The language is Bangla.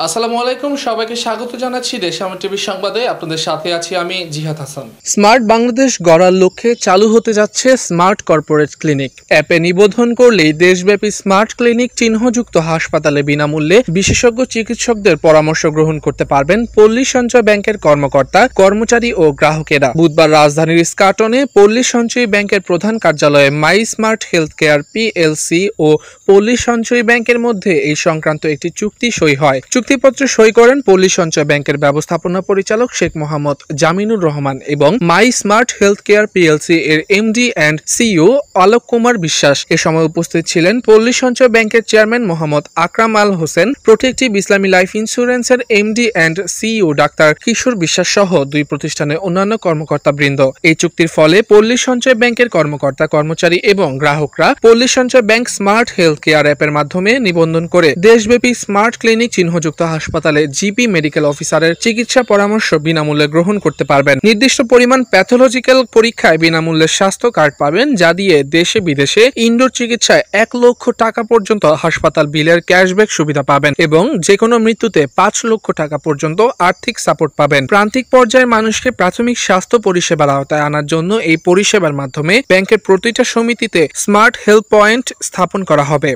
আসসালামু আলাইকুম, সবাইকে স্বাগত জানাচ্ছি দেশামা টিভি সংবাদে। আপনাদের সাথে আছি আমি জিহাদ হাসান। স্মার্ট বাংলাদেশ গড়ার লক্ষ্যে চালু হতে যাচ্ছে স্মার্ট কর্পোরেট ক্লিনিক। অ্যাপে নিবন্ধন করলেই দেশব্যাপী স্মার্ট ক্লিনিক চিহ্নযুক্ত হাসপাতালে বিনামূল্যে বিশেষজ্ঞ চিকিৎসকদের পরামর্শ গ্রহণ করতে পারবেন পল্লী সঞ্চয় ব্যাংকের কর্মকর্তা, কর্মচারী ও গ্রাহকেরা। বুধবার রাজধানীর স্কাটনে পল্লী সঞ্চয়ী ব্যাংকের প্রধান কার্যালয়ে my smart health care PLC ও পল্লী সঞ্চয়ী ব্যাংকের মধ্যে এই সংক্রান্ত একটি চুক্তি সই হয়। চুক্তিপত্রে সই করেন পল্লী সঞ্চয় ব্যাংকের ব্যবস্থাপনা পরিচালক শেখ মোহাম্মদ জামিনুর রহমান এবং my smart health care PLC এর MD and CEO Alok Kumar Biswas. এ সময় উপস্থিত ছিলেন পল্লী সঞ্চয় ব্যাংকের chairman Mohammad Akram Al Hossain, protective Islami life ইন্স্যুরেন্সের MD and CEO doctor Kishore Biswas সহ দুই প্রতিষ্ঠানের অন্যান্য কর্মকর্তা বৃন্দ। এই চুক্তির ফলে পল্লী সঞ্চয় ব্যাংকের কর্মকর্তা, কর্মচারী এবং গ্রাহকরা পল্লী সঞ্চয় ব্যাংক স্মার্ট হেলথ কেয়ার অ্যাপের মাধ্যমে নিবন্ধন করে দেশব্যাপী স্মার্ট ক্লিনিক চিহ্নযুক্ত হাসপাতালে জিপি মেডিকেল অফিসারের চিকিৎসা পরামর্শ বিনামূল্যে গ্রহণ করতে পারবেন। নির্দিষ্ট পরিমাণ প্যাথোলজিক্যাল পরীক্ষায় বিনামূল্যে স্বাস্থ্য কার্ড পাবেন, যা দিয়ে দেশে বিদেশে ইনডোর চিকিৎসায় 1 লক্ষ টাকা পর্যন্ত হাসপাতাল বিলের ক্যাশব্যাক সুবিধা পাবেন এবং যে কোনো মৃত্যুতে 5 লক্ষ টাকা পর্যন্ত আর্থিক সাপোর্ট পাবেন। প্রান্তিক পর্যায়ের মানুষকে প্রাথমিক স্বাস্থ্য পরিষেবার আওতায় আনার জন্য এই পরিষেবার মাধ্যমে ব্যাংকের প্রতিটা সমিতিতে স্মার্ট হেলথ পয়েন্ট স্থাপন করা হবে।